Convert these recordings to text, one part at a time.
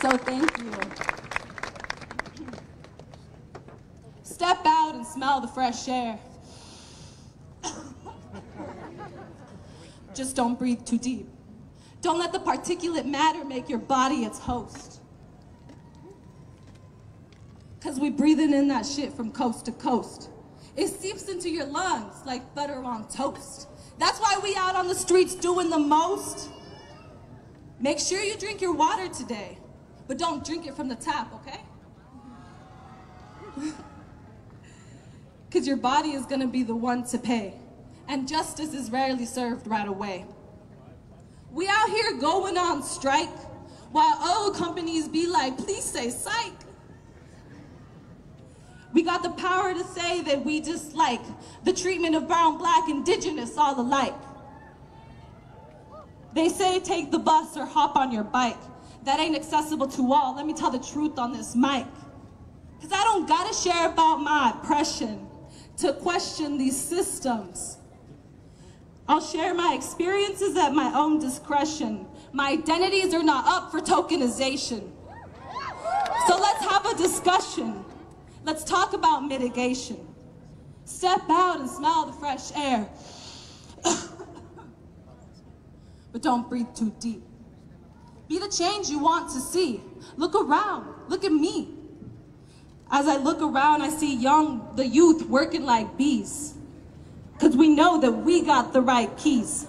So thank you. Step out and smell the fresh air. Just don't breathe too deep. Don't let the particulate matter make your body its host. Because we breathing in that shit from coast to coast. It seeps into your lungs like butter on toast. That's why we out on the streets doing the most. Make sure you drink your water today, but don't drink it from the tap, okay? Because your body is gonna be the one to pay. And justice is rarely served right away. We out here going on strike, while oil companies be like, please say psych. We got the power to say that we dislike the treatment of brown, black, indigenous, all alike. They say take the bus or hop on your bike. That ain't accessible to all. Let me tell the truth on this mic. Because I don't gotta share about my oppression to question these systems. I'll share my experiences at my own discretion. My identities are not up for tokenization. So let's have a discussion. Let's talk about mitigation. Step out and smell the fresh air. But don't breathe too deep. Be the change you want to see. Look around, look at me. As I look around, I see the youth working like bees. Because we know that we got the right keys.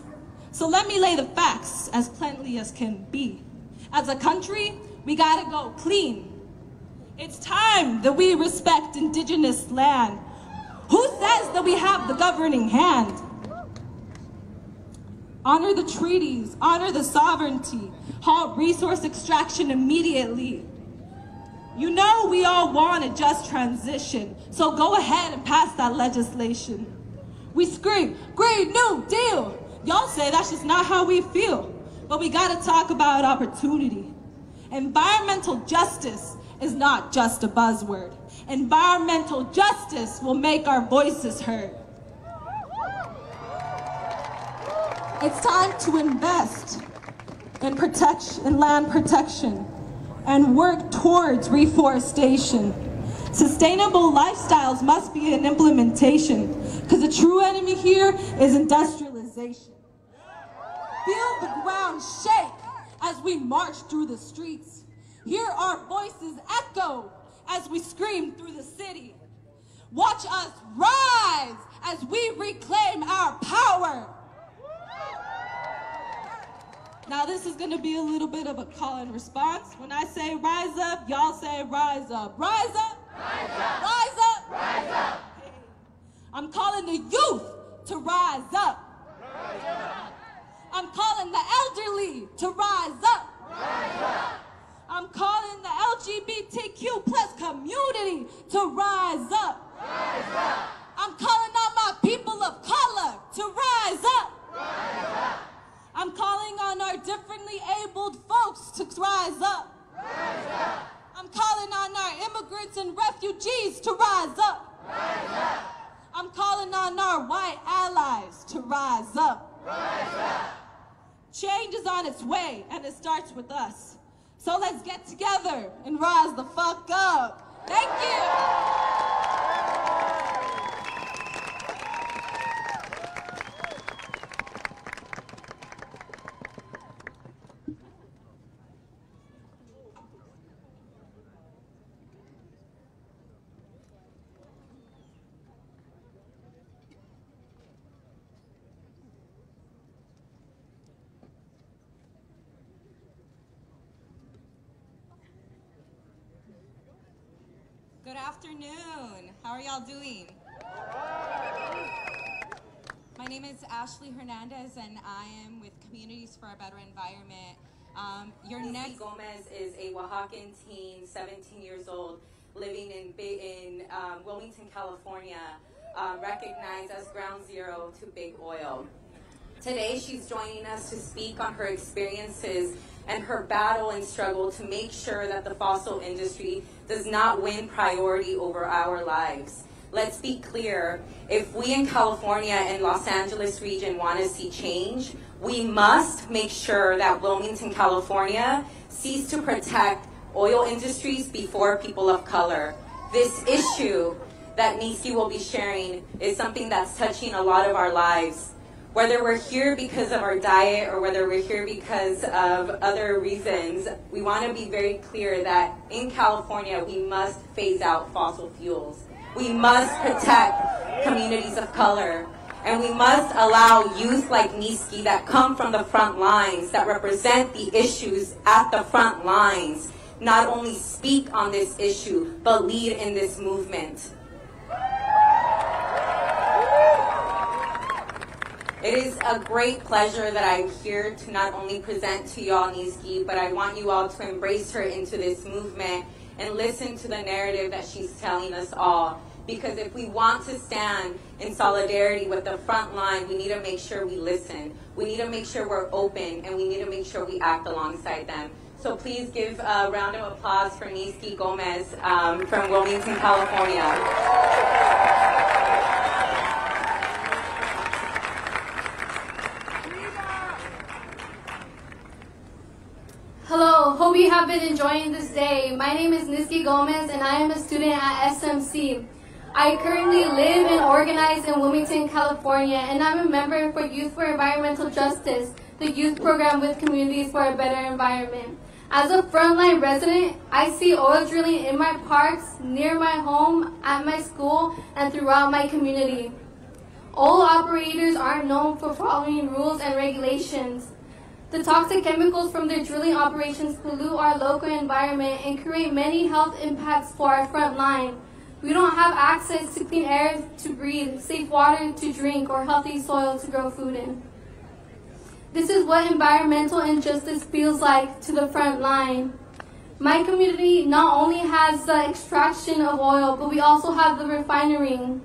So let me lay the facts as plainly as can be. As a country, we gotta go clean. It's time that we respect indigenous land. Who says that we have the governing hand? Honor the treaties, honor the sovereignty, halt resource extraction immediately. You know we all want a just transition, so go ahead and pass that legislation. We scream, Green New Deal. Y'all say that's just not how we feel, but we gotta talk about opportunity. Environmental justice is not just a buzzword. Environmental justice will make our voices heard. It's time to invest in land protection and work towards reforestation. Sustainable lifestyles must be an implementation, because the true enemy here is industrialization. Feel the ground shake as we march through the streets. Hear our voices echo as we scream through the city. Watch us rise as we reclaim our power. Now this is gonna be a little bit of a call and response. When I say rise up, y'all say rise up. Rise up! Rise up! Rise up! Rise up! Hey. I'm calling the youth to rise up. Rise up! I'm calling the elderly to rise up. Rise up! I'm calling the LGBTQ plus community to rise up. Rise up! I'm calling on my people of color to rise up. Rise up! I'm calling on our differently abled folks to rise up. Rise up! I'm calling on our immigrants and refugees to rise up. Rise up! I'm calling on our white allies to rise up. Rise up! Change is on its way, and it starts with us. So let's get together and rise the fuck up. Thank you. Good afternoon. How are y'all doing? My name is Ashley Hernandez, and I am with Communities for a Better Environment. Your next Gomez is a Oaxacan teen, 17 years old, living in Wilmington, California, recognized as ground zero to big oil. Today, she's joining us to speak on her experiences and her battle and struggle to make sure that the fossil industry does not win priority over our lives. Let's be clear, if we in California and Los Angeles region want to see change, we must make sure that Wilmington, California cease to protect oil industries before people of color. This issue that Niski will be sharing is something that's touching a lot of our lives. Whether we're here because of our diet or whether we're here because of other reasons, we want to be very clear that in California, we must phase out fossil fuels. We must protect communities of color. And we must allow youth like Niski that come from the front lines, that represent the issues at the front lines, not only speak on this issue, but lead in this movement. It is a great pleasure that I'm here to not only present to y'all Niski, but I want you all to embrace her into this movement and listen to the narrative that she's telling us all. Because if we want to stand in solidarity with the front line, we need to make sure we listen. We need to make sure we're open, and we need to make sure we act alongside them. So please give a round of applause for Niski Gomez from Wilmington, California. Hello, hope you have been enjoying this day. My name is Niski Gomez and I am a student at SMC. I currently live and organize in Wilmington, California, and I'm a member for Youth for Environmental Justice, the youth program with Communities for a Better Environment. As a frontline resident, I see oil drilling in my parks, near my home, at my school, and throughout my community. Oil operators aren't known for following rules and regulations. The toxic chemicals from their drilling operations pollute our local environment and create many health impacts for our front line. We don't have access to clean air to breathe, safe water to drink, or healthy soil to grow food in. This is what environmental injustice feels like to the front line. My community not only has the extraction of oil, but we also have the refinery.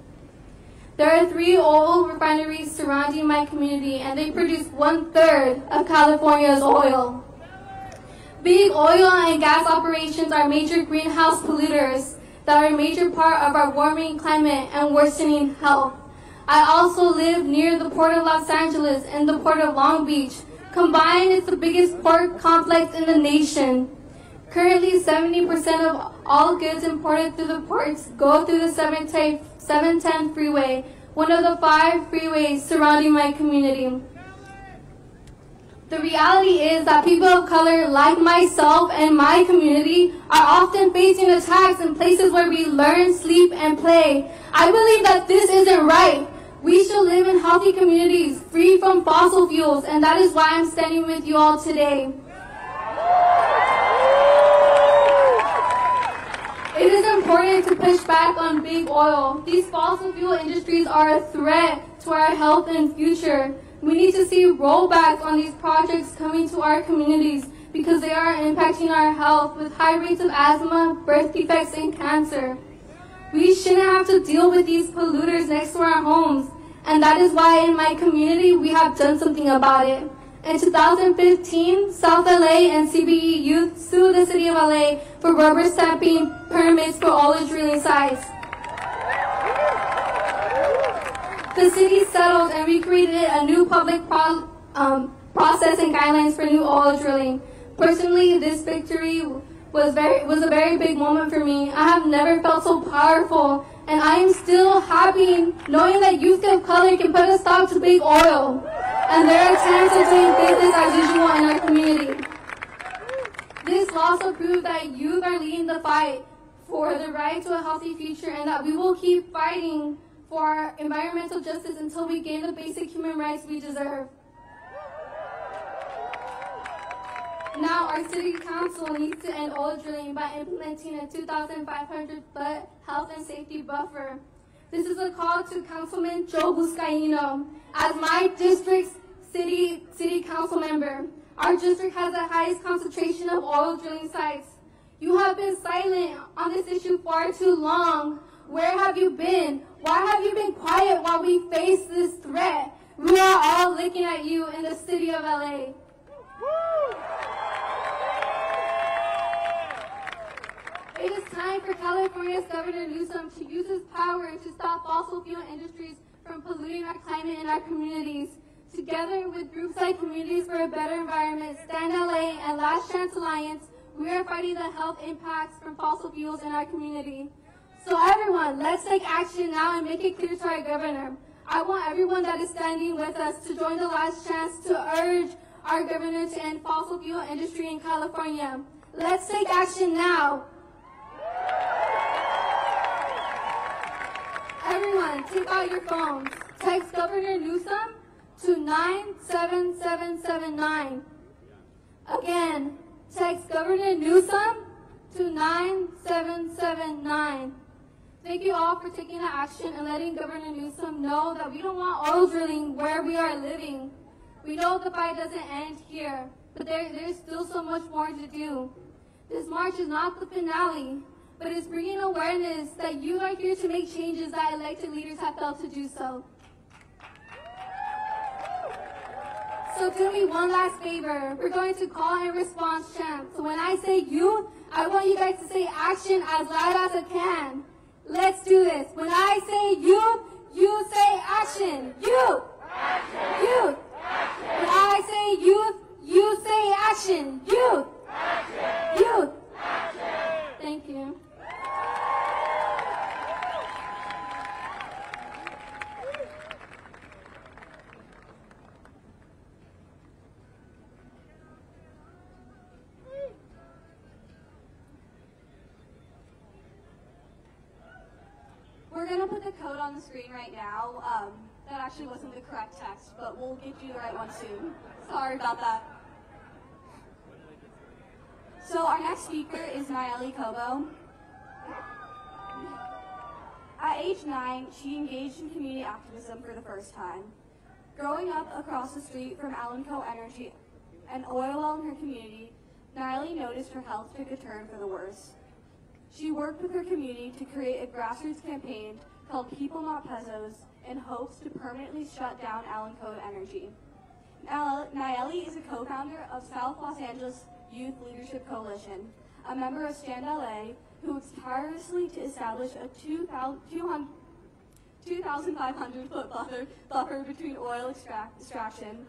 There are 3 oil refineries surrounding my community, and they produce 1/3 of California's oil. Big oil and gas operations are major greenhouse polluters that are a major part of our warming climate and worsening health. I also live near the Port of Los Angeles and the Port of Long Beach. Combined, it's the biggest port complex in the nation. Currently, 70% of all goods imported through the ports go through the 710 freeway, one of the 5 freeways surrounding my community. The reality is that people of color like myself and my community are often facing attacks in places where we learn, sleep, and play. I believe that this isn't right. We should live in healthy communities, free from fossil fuels, and that is why I'm standing with you all today. It is important to push back on big oil. These fossil fuel industries are a threat to our health and future. We need to see rollbacks on these projects coming to our communities because they are impacting our health with high rates of asthma, birth defects, and cancer. We shouldn't have to deal with these polluters next to our homes, and that is why in my community we have done something about it. In 2015, South LA and CBE youth sued the city of LA for rubber stamping permits for oil drilling sites. The city settled and we created a new public process and guidelines for new oil drilling. Personally, this victory was a very big moment for me. I have never felt so powerful, and I am still happy knowing that youth of color can put a stop to big oil. And there are times of doing business as usual in our community. This also proves that youth are leading the fight for the right to a healthy future, and that we will keep fighting for our environmental justice until we gain the basic human rights we deserve. Now, our city council needs to end oil drilling by implementing a 2,500-foot health and safety buffer. This is a call to Councilman Joe Buscaino. As my district's city council member, our district has the highest concentration of oil drilling sites. You have been silent on this issue far too long. Where have you been? Why have you been quiet while we face this threat? We are all looking at you in the city of LA. It is time for California's Governor Newsom to use his power to stop fossil fuel industries from polluting our climate and our communities. Together with groups like Communities for a Better Environment, Stand LA, and Last Chance Alliance, We are fighting the health impacts from fossil fuels in our community. So everyone, let's take action now and make it clear to our governor. I want everyone that is standing with us to join the last chance to urge our governor to end fossil fuel industry in California. Let's take action now. Everyone, take out your phones. Text Governor Newsom to 97779. Again, text Governor Newsom to 9779. Thank you all for taking the action and letting Governor Newsom know that we don't want oil drilling where we are living. We know the fight doesn't end here, but there's still so much more to do. This march is not the finale, but it's bringing awareness that you are here to make changes that elected leaders have failed to do so. So do me one last favor. We're going to call and response chant. So when I say you, I want you guys to say action as loud as I can. Let's do this. When I say you, you say action. You. Action. You. Action. When I say youth, you say action. Youth. Action. Youth. Action. Thank you. We're going to put the code on the screen right now. That actually wasn't the correct text, but we'll get you the right one soon. Sorry about that. So our next speaker is Nayeli Kobo. At age 9, she engaged in community activism for the first time. Growing up across the street from Alanco Energy, an oil well in her community, Nayeli noticed her health took a turn for the worse. She worked with her community to create a grassroots campaign called People Not Pesos in hopes to permanently shut down Alanco Energy. Nayeli is a co-founder of South Los Angeles Youth Leadership Coalition, a member of Stand LA, who works tirelessly to establish a 2,500-foot buffer between oil extraction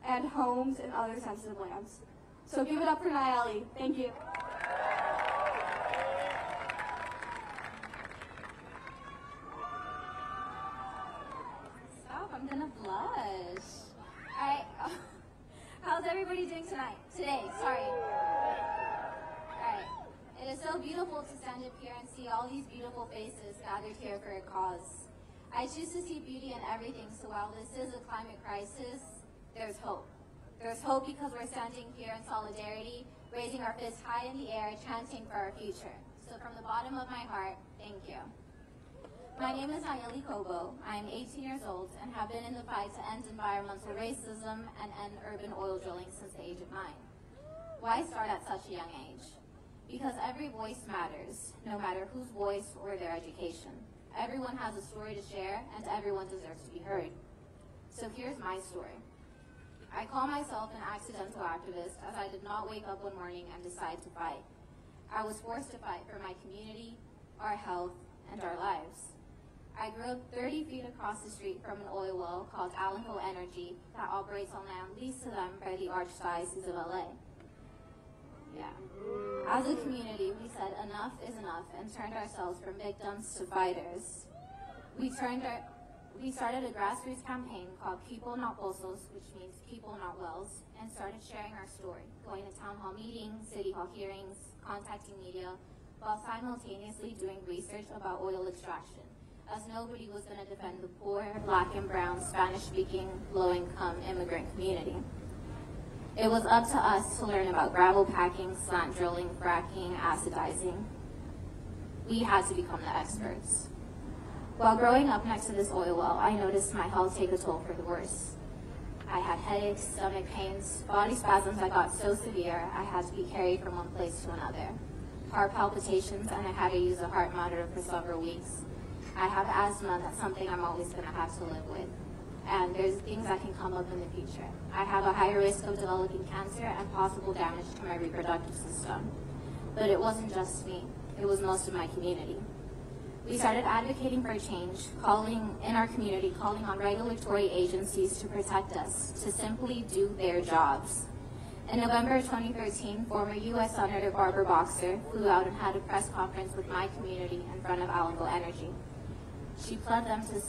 and homes and other sensitive lands. So give it up for Nayeli. Thank you. I'm gonna blush. Alright, how's everybody doing today? Sorry. Alright, it is so beautiful to stand up here and see all these beautiful faces gathered here for a cause. I choose to see beauty in everything, so while this is a climate crisis, there's hope. There's hope because we're standing here in solidarity, raising our fists high in the air, chanting for our future. So from the bottom of my heart, thank you. My name is Nayeli Kobo. I am 18 years old and have been in the fight to end environmental racism and end urban oil drilling since the age of 9. Why start at such a young age? Because every voice matters, no matter whose voice or their education. Everyone has a story to share, and everyone deserves to be heard. So here's my story. I call myself an accidental activist as I did not wake up one morning and decide to fight. I was forced to fight for my community, our health, and our lives. I grew up 30 feet across the street from an oil well called Alanco Energy that operates on land leased to them by the Archdiocese of LA. Yeah. As a community, we said enough is enough and turned ourselves from victims to fighters. We started a grassroots campaign called People Not Pozos, which means people not wells, and started sharing our story, going to town hall meetings, city hall hearings, contacting media, while simultaneously doing research about oil extraction, as nobody was going to defend the poor, black and brown, Spanish-speaking, low-income immigrant community. It was up to us to learn about gravel packing, slant drilling, fracking, acidizing. We had to become the experts. While growing up next to this oil well, I noticed my health take a toll for the worse. I had headaches, stomach pains, body spasms that got so severe I had to be carried from one place to another. Heart palpitations, and I had to use a heart monitor for several weeks. I have asthma, that's something I'm always going to have to live with. And there's things that can come up in the future. I have a higher risk of developing cancer and possible damage to my reproductive system. But it wasn't just me, it was most of my community. We started advocating for change, calling on regulatory agencies to protect us, to simply do their jobs. In November 2013, former U.S. Senator Barbara Boxer flew out and had a press conference with my community in front of Allenville Energy. She pled them to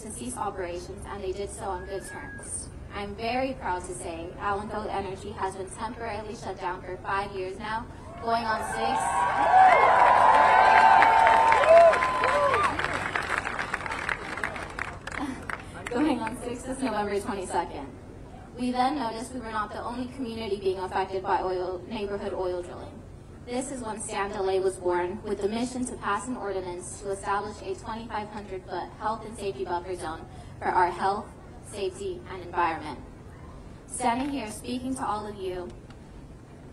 cease operations, and they did so on good terms. I'm very proud to say Allenville Energy has been temporarily shut down for 5 years now, going on 6 this November 22nd. We then noticed we were not the only community being affected by neighborhood oil drilling. This is when Stand LA was born, with the mission to pass an ordinance to establish a 2,500-foot health and safety buffer zone for our health, safety, and environment. Standing here speaking to all of you,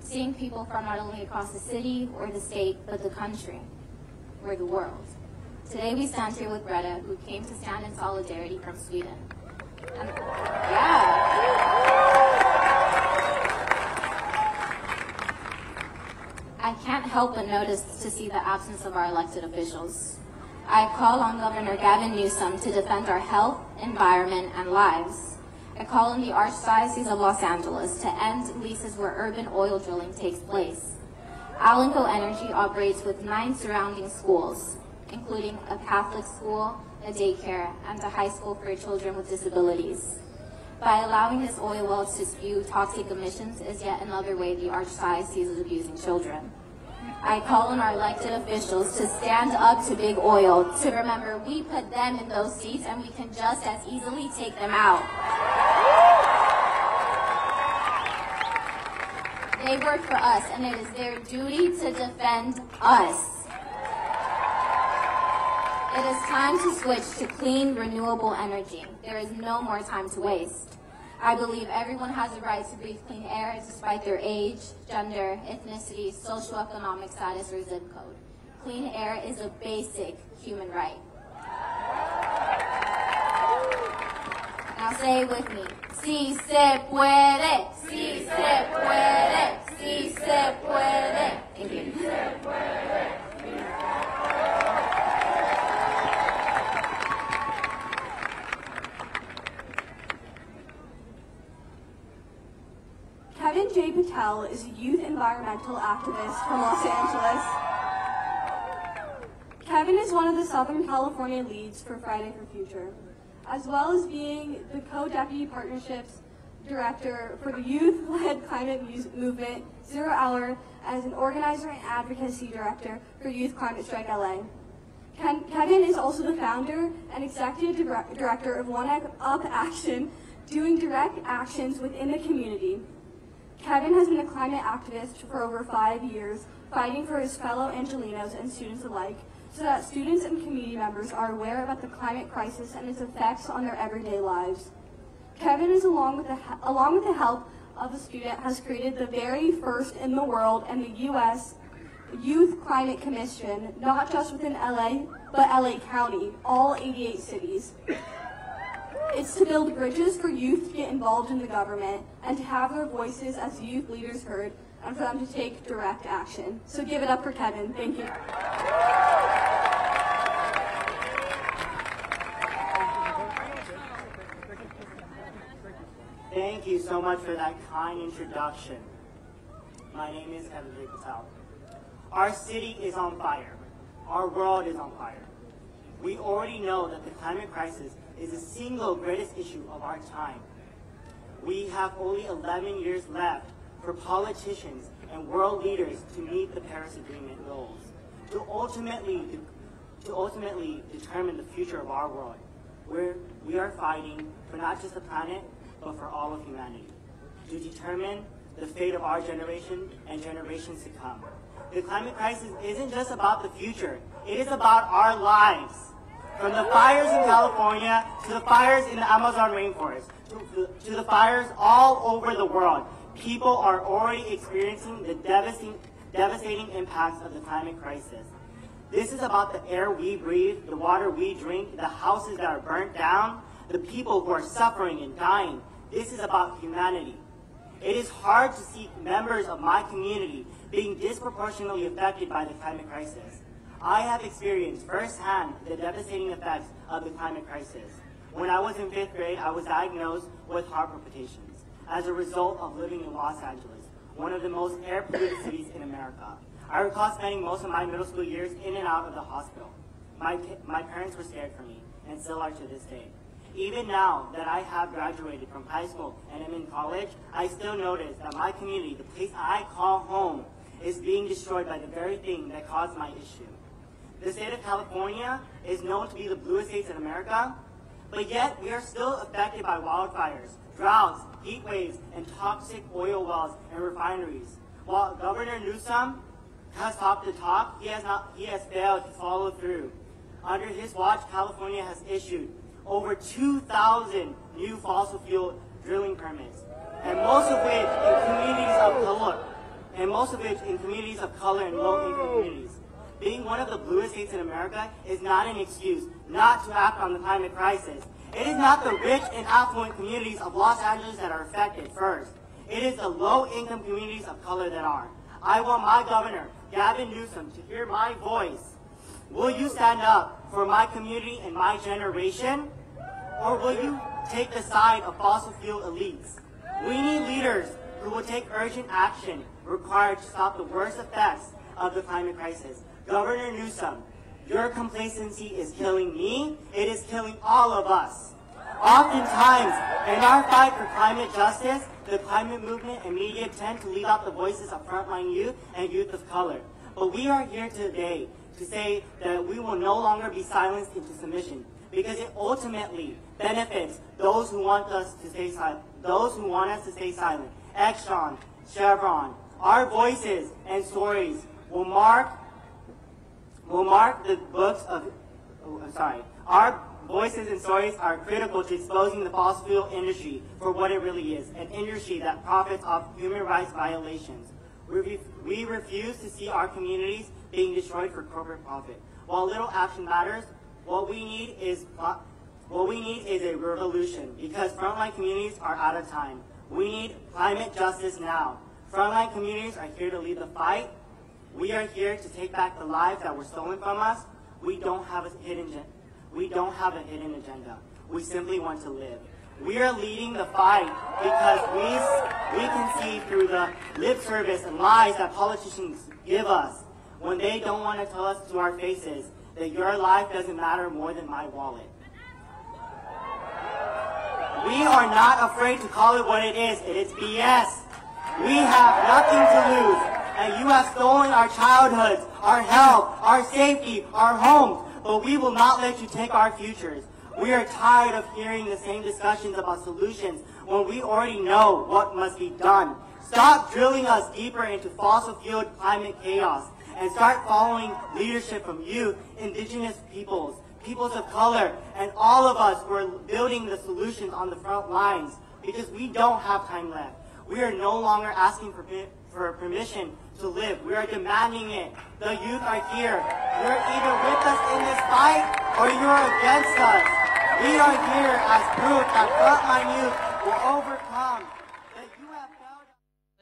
seeing people from not only across the city or the state, but the country or the world. Today we stand here with Greta, who came to stand in solidarity from Sweden. I can't help but notice to see the absence of our elected officials. I call on Governor Gavin Newsom to defend our health, environment, and lives. I call on the Archdiocese of Los Angeles to end leases where urban oil drilling takes place. Allenville Energy operates with 9 surrounding schools, including a Catholic school, a daycare, and a high school for children with disabilities. By allowing this oil well to spew toxic emissions is yet another way the Archdiocese is abusing children. I call on our elected officials to stand up to big oil, to remember we put them in those seats and we can just as easily take them out. They work for us, and it is their duty to defend us. It is time to switch to clean, renewable energy. There is no more time to waste. I believe everyone has a right to breathe clean air despite their age, gender, ethnicity, socioeconomic status, or zip code. Clean air is a basic human right. Now say it with me. Si se puede, si se puede, si se puede. Thank you. Kevin J. Patel is a youth environmental activist from Los Angeles. Kevin is one of the Southern California leads for Friday for Future, as well as being the co-deputy partnerships director for the youth-led climate movement, 0 Hour, as an organizer and advocacy director for Youth Climate Strike LA. Kevin is also the founder and executive director of One Up Action, doing direct actions within the community. Kevin has been a climate activist for over 5 years, fighting for his fellow Angelenos and students alike, so that students and community members are aware about the climate crisis and its effects on their everyday lives. Kevin, along with the help of a student, has created the very first in the world and the U.S. Youth Climate Commission, not just within LA, but LA County, all 88 cities. It's to build bridges for youth to get involved in the government and to have their voices as youth leaders heard, and for them to take direct action. So give it up for Kevin. Thank you. Thank you so much for that kind introduction. My name is Kevin J. Patel. Our city is on fire. Our world is on fire. We already know that the climate crisis is the single greatest issue of our time. We have only 11 years left for politicians and world leaders to meet the Paris Agreement goals, to ultimately determine the future of our world, where we are fighting for not just the planet, but for all of humanity, to determine the fate of our generation and generations to come. The climate crisis isn't just about the future, it is about our lives. From the fires in California, to the fires in the Amazon rainforest, to the fires all over the world, people are already experiencing the devastating impacts of the climate crisis. This is about the air we breathe, the water we drink, the houses that are burnt down, the people who are suffering and dying. This is about humanity. It is hard to see members of my community being disproportionately affected by the climate crisis. I have experienced firsthand the devastating effects of the climate crisis. When I was in 5th grade, I was diagnosed with heart palpitations as a result of living in Los Angeles, one of the most air-polluted cities in America. I recall spending most of my middle school years in and out of the hospital. My parents were scared for me, and still are to this day. Even now that I have graduated from high school and am in college, I still notice that my community, the place I call home, is being destroyed by the very thing that caused my issue. The state of California is known to be the bluest state in America, but yet we are still affected by wildfires, droughts, heat waves, and toxic oil wells and refineries. While Governor Newsom has talked the talk, he has failed to follow through. Under his watch, California has issued over 2,000 new fossil fuel drilling permits, and most of which in communities of color and low-income communities. Being one of the bluest states in America is not an excuse not to act on the climate crisis. It is not the rich and affluent communities of Los Angeles that are affected first. It is the low-income communities of color that are. I want my governor, Gavin Newsom, to hear my voice. Will you stand up for my community and my generation? Or will you take the side of fossil fuel elites? We need leaders who will take urgent action required to stop the worst effects of the climate crisis. Governor Newsom, your complacency is killing me. It is killing all of us. Oftentimes, in our fight for climate justice, the climate movement and media tend to leave out the voices of frontline youth and youth of color. But we are here today to say that we will no longer be silenced into submission, because it ultimately benefits those who want us to stay silent. Those who want us to stay silent. Exxon, Chevron, our voices and stories will mark the books of. Our voices and stories are critical to exposing the fossil fuel industry for what it really is, an industry that profits off human rights violations. We refuse to see our communities being destroyed for corporate profit. While little action matters, what we need is a revolution, because frontline communities are out of time. We need climate justice now. Frontline communities are here to lead the fight. We are here to take back the lives that were stolen from us. We don't have a hidden agenda. We simply want to live. We are leading the fight because we can see through the lip service and lies that politicians give us when they don't want to tell us to our faces that your life doesn't matter more than my wallet. We are not afraid to call it what it is. It is BS. We have nothing to lose, and you have stolen our childhoods, our health, our safety, our homes, but we will not let you take our futures. We are tired of hearing the same discussions about solutions when we already know what must be done. Stop drilling us deeper into fossil-fueled climate chaos and start following leadership from youth, indigenous peoples, peoples of color, and all of us who are building the solutions on the front lines, because we don't have time left. We are no longer asking for permission to live. We are demanding it. The youth are here. You're either with us in this fight or you're against us. We are here as proof that frontline youth will overcome. That you have found...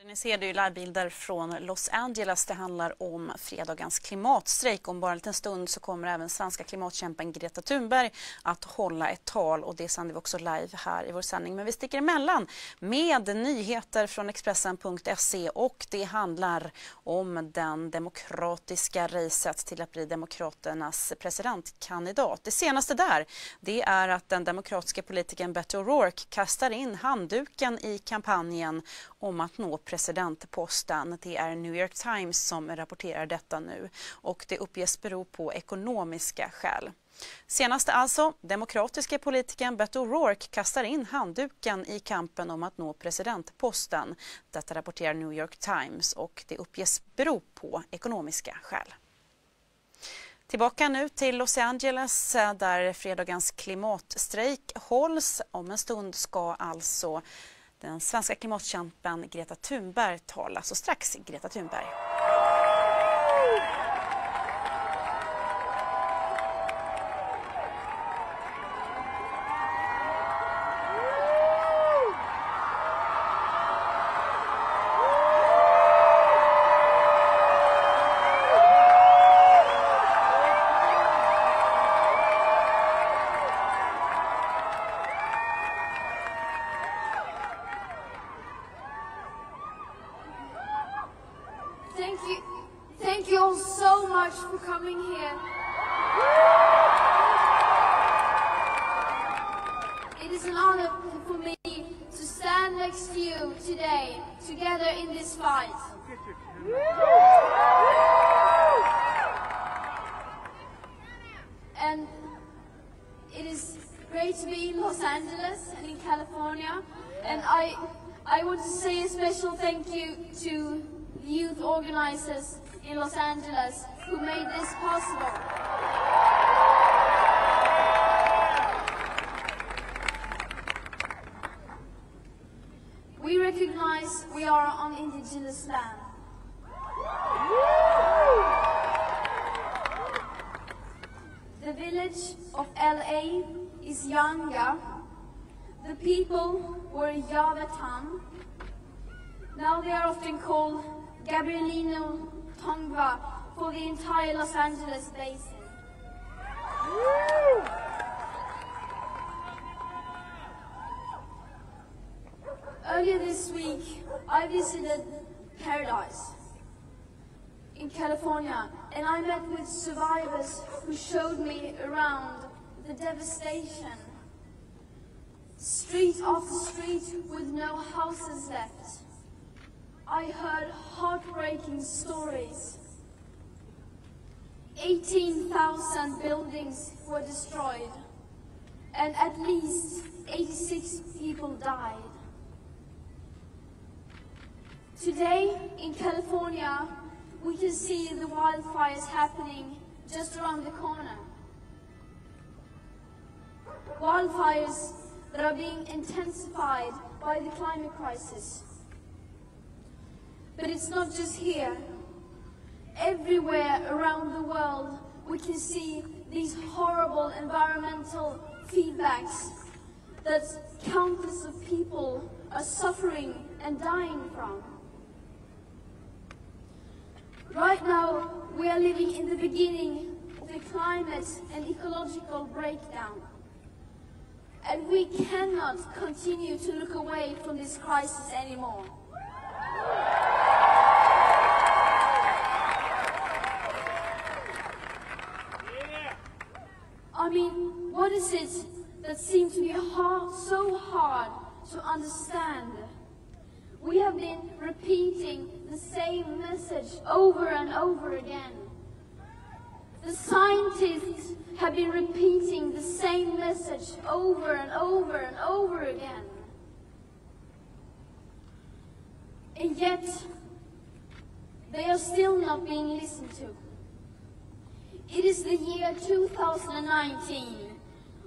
Ni ser det ju livebilder från Los Angeles. Det handlar om fredagens klimatstrejk. Om bara en liten stund så kommer även svenska klimatkämpen Greta Thunberg att hålla ett tal, och det sänder vi också live här i vår sändning. Men vi sticker emellan med nyheter från Expressen.se, och det handlar om den demokratiska racet till att bli demokraternas presidentkandidat. Det senaste där, det är att den demokratiska politikern Beto O'Rourke kastar in handduken i kampanjen om att nå presidentposten. Det är New York Times som rapporterar detta nu, och det uppges bero på ekonomiska skäl. Senast alltså, demokratiska politikern Beto O'Rourke kastar in handduken i kampen om att nå presidentposten. Detta rapporterar New York Times, och det uppges bero på ekonomiska skäl. Tillbaka nu till Los Angeles där fredagens klimatstrejk hålls. Om en stund ska alltså den svenska klimatkämpen Greta Thunberg tala, så strax Greta Thunberg. Thank you all so much for coming here. It is an honor for me to stand next to you today, together in this fight. And it is great to be in Los Angeles and in California. And I want to say a special thank you to the youth organizers in Los Angeles who made this possible. We recognize we are on indigenous land. The village of LA is Yanga. The people were Yavatan. Now they are often called Gabrielino Tongva for the entire Los Angeles basin. Earlier this week, I visited Paradise in California, and I met with survivors who showed me around the devastation. Street after street with no houses left. I heard heartbreaking stories. 18,000 buildings were destroyed, and at least 86 people died. Today in California, we can see the wildfires happening just around the corner. Wildfires that are being intensified by the climate crisis. But it's not just here. Everywhere around the world, we can see these horrible environmental feedbacks that countless of people are suffering and dying from. Right now, we are living in the beginning of a climate and ecological breakdown. And we cannot continue to look away from this crisis anymore. I mean, what is it that seems to be so hard to understand? We have been repeating the same message over and over again. The scientists have been repeating the same message over and over and over again. And yet, they are still not being listened to. It is the year 2019.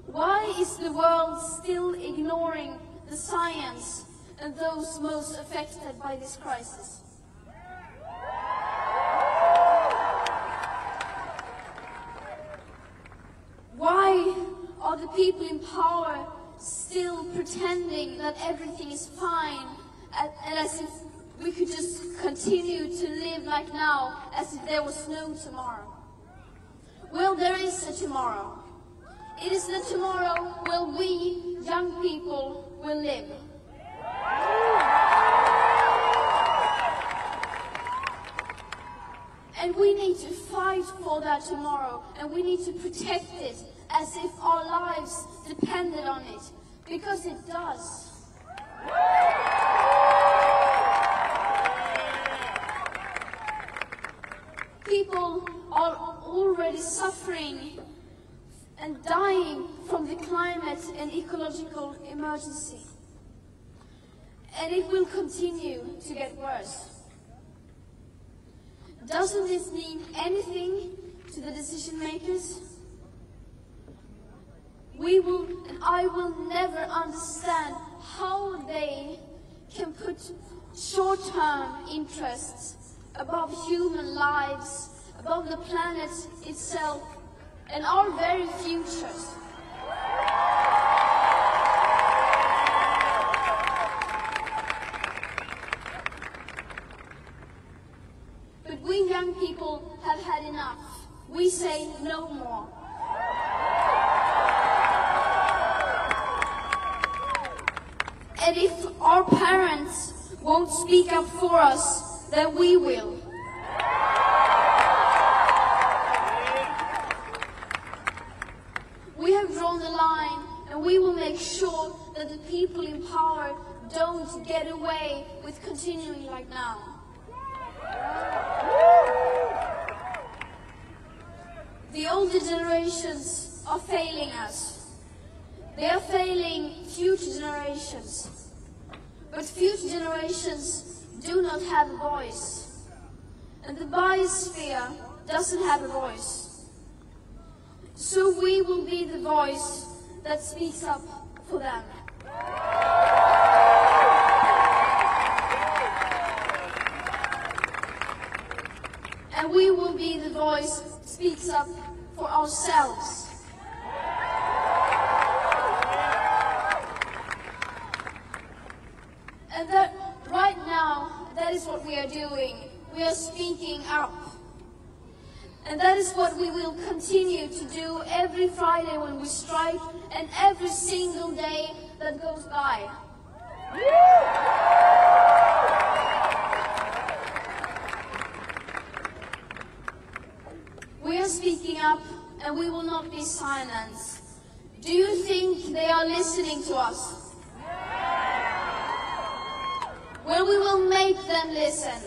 Why is the world still ignoring the science and those most affected by this crisis? Why are the people in power still pretending that everything is fine, and as if we could just continue to live like now, as if there was no tomorrow? Well, there is a tomorrow. It is the tomorrow where we, young people, will live. And we need to fight for that tomorrow, and we need to protect it as if our lives depended on it, because it does. People are already suffering and dying from the climate and ecological emergency. And it will continue to get worse. Doesn't this mean anything to the decision makers? We will, and I will never understand how they can put short-term interests above human lives, above the planet itself, and our very futures. But we young people have had enough. We say no more. And if our parents won't speak up for us, then we will. we will make sure that the people in power don't get away with continuing like now. The older generations are failing us. They are failing future generations. But future generations do not have a voice. And the biosphere doesn't have a voice. So we will be the voice that speaks up for them. And we will be the voice that speaks up for ourselves. And that right now, that is what we are doing. We are speaking up. And that is what we will continue to do every Friday when we strike and every single day that goes by. We are speaking up and we will not be silenced. Do you think they are listening to us? Well, we will make them listen.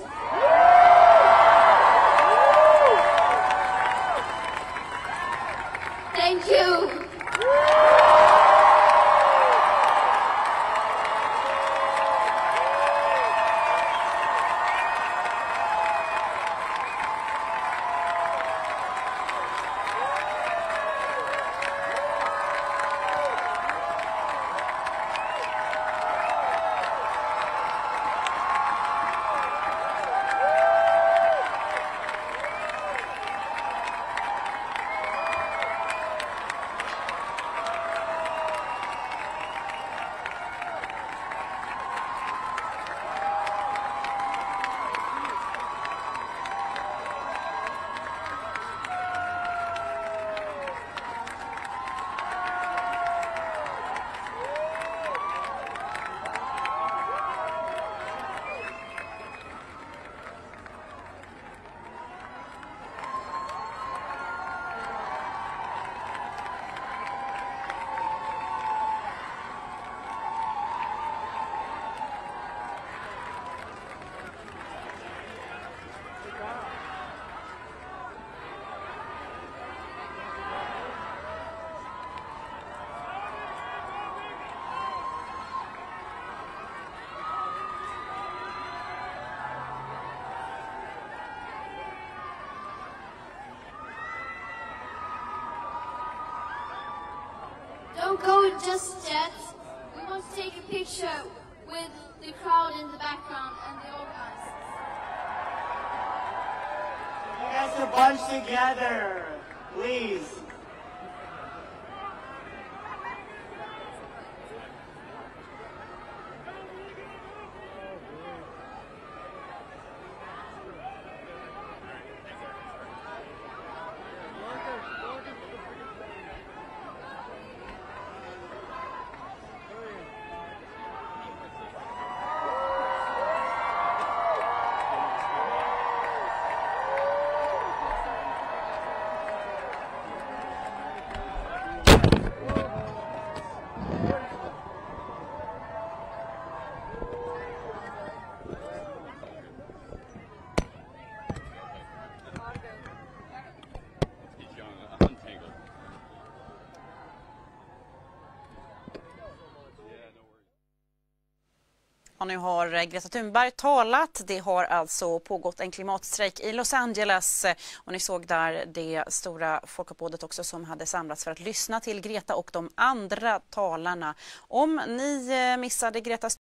Thank you. Don't go just yet. We want to take a picture with the crowd in the background and the organizers. You guys are bunched together, please. Och nu har Greta Thunberg talat. Det har alltså pågått en klimatstrejk i Los Angeles. Och ni såg där det stora folkuppbådet också som hade samlats för att lyssna till Greta och de andra talarna. Om ni missade Gretas